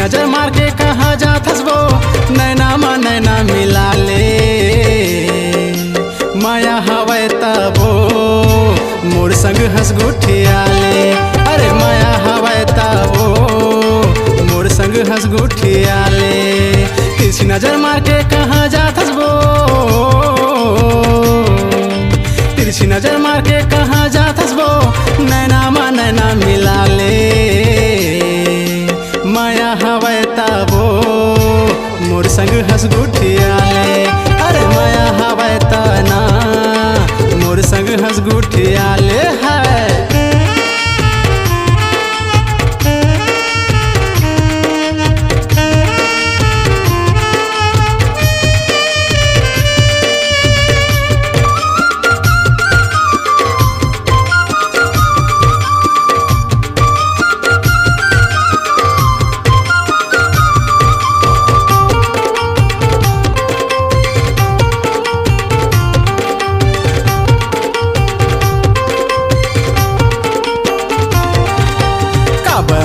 नजर मार के कहाँ जात हसबो नैना मा नैना मिला ले माया हवै तबो मोर संग हंस गुठिया ले। अरे माया हवै तबो मोर संग हंस गुठिया ले। तिरछी नजर मार के कहाँ जात हसबो तिरछी नजर मार के कहाँ जात हसबो नैना मा नैना मिला ले माया हवै तबो मोर संग हंस गुठिया ले। अरे माया हवै तना मोर संग हंस गुठिया ले है।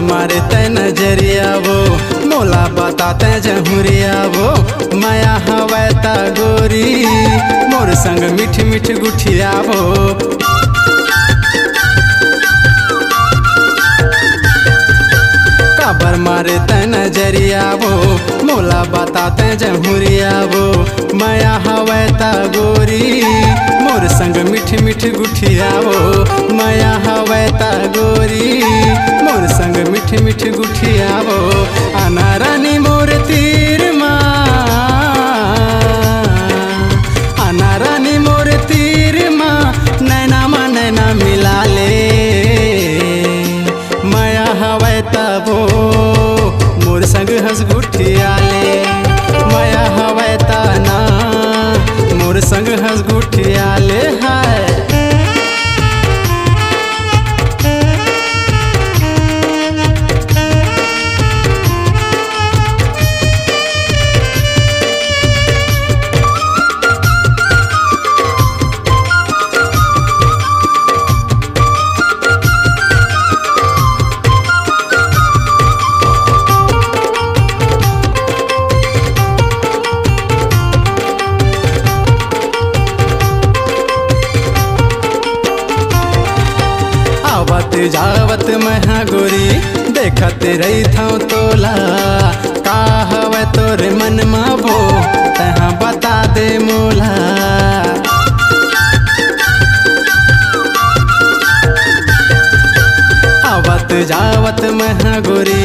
मारे तै नजरिया वो मोला बताते जहुरिया वो माया हवै ता गोरी मोर संग मीठ मीठ गुठिया वो। काबर मारे तै नजरिया वो मोला बताते जहुरिया वो माया हवै ता गोरी मोर संग मीठ मीठ गुठिया वो। माया हवै ता गोरी मोर संग मीठ मीठ गुठिया वो। आना रानी मोर तीर माँ आना रानी मोर तीर माँ नैना मा नैना मिला ले माया हवै तबो मोर संग हंस गुठिया ले। माया हवै तना मोर संग हंस गुठिया ले है। आवत जावत महा गोरी देखत रही था तोला का हवै तोरे मन मा भो तहाँ बता दे मोला। आवत जावत महा गोरी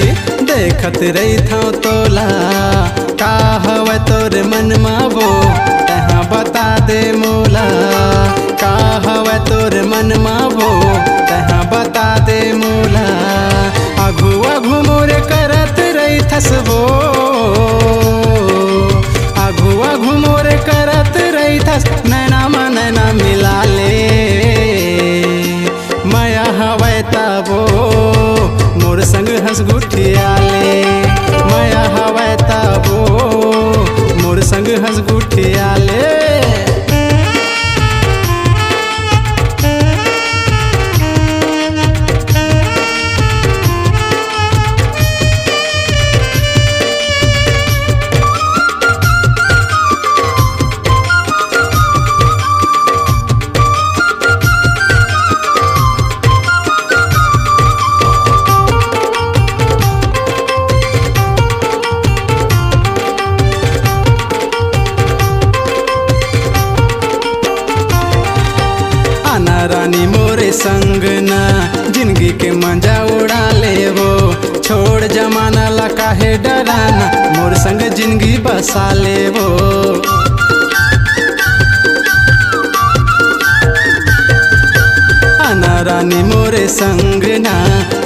देखत रही था तोला का हवै तोरे मन मा भो तहाँ बता दे मोला। का हवै तोरे मन मा भो तहाँ बता दे मोला। आघू आघू मोरे करत रही थसबो आघू आघू मोरे करत रही थस नैना मा नैना मिला ले माया हवै तबो मोर संग हंस गुठिया ले। माया हवै तबो मोर संग हंस गुठिया ले। रानी मोरे संग ना जिंदगी के मजा उड़ा ले वो छोड़ जमाना ला काहे डराना मोर संग जिंदगी बसा ले वो। आना रानी मोरे संग ना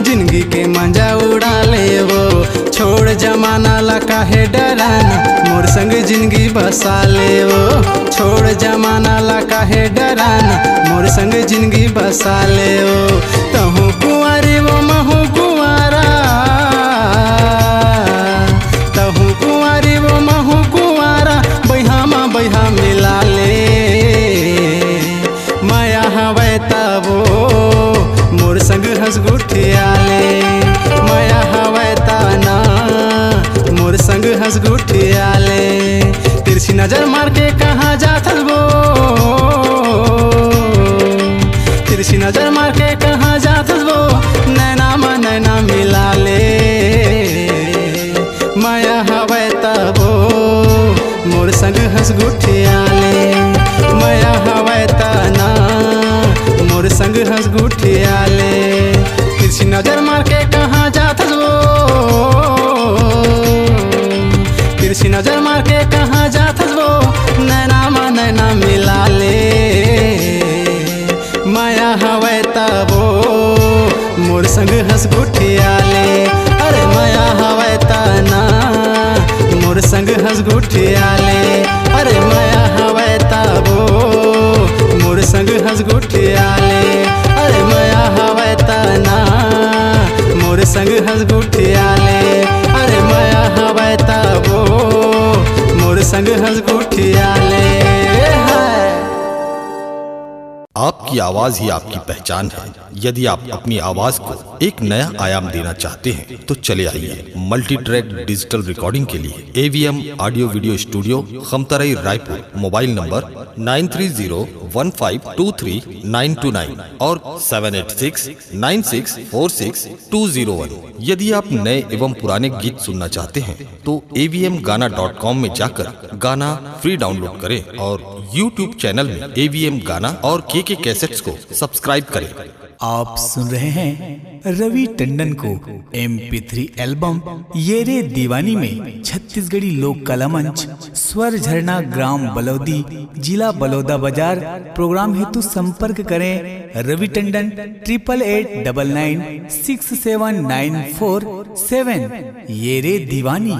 जिंदगी के मजा उड़ा ले वो छोड़ जमाना ला काहे डराना मोर संग जिंदगी बसा ले वो। छोड़ जमाना ला काहे डराना मोर संग जिंदगी बसा ले वो। तहु कुंवारी वो महु कुंवारा तहु कुंवारी वो महु कुंवारा बैहा मा बैहा मिला ले माया हवै तबो मोर संग हंस गुठिया ले। माया हवै तना हंस गुठियाले। तिरछी नजर मार के कहाँ जात वो, तिरछी नजर मार के कहाँ जात वो, नैना में नैना मिला ले। माया हवे तबो मोर संग हंस गुठियाले, माया हवे तना मोर संग हंस गुठियाले। तिरछी नजर मार के कहाँ जात वो, तिरछी नजर मार के कहाँ जात वो, नैना में नैना मिला ले। माया हवे तबो मोर संग हंस गुठियाले। अरे माया हवे तना मोर संग हंस गुठियाले। अरे माया हवे तबो मोर संग हंस गुठियाले। अरे माया हवे तना मोर संग हंस गुठियाले। अरे माया हवे तबो मोर संग हंस गुठियाले। आपकी आवाज ही आपकी पहचान है। यदि आप अपनी आवाज को एक नया आयाम देना चाहते हैं तो चले आइए मल्टी ट्रैक डिजिटल रिकॉर्डिंग के लिए AVM audio video studio, Khamtarai, Raipur. Mobile number 9301523929 और 7869646201। यदि आप नए एवं पुराने गीत सुनना चाहते हैं तो avmgana.com में जाकर गाना फ्री डाउनलोड करें और YouTube चैनल में AVM गाना और KK कैसेट्स को सब्सक्राइब करें। आप सुन रहे हैं रवि टंडन को MP3 एल्बम ये रे दीवानी में छत्तीसगढ़ी लोक कला मंच, स्वर झरना, ग्राम बलौदी, जिला बलौदा बाजार। प्रोग्राम हेतु संपर्क करें रवि टंडन 8889967947। ये रे दीवानी।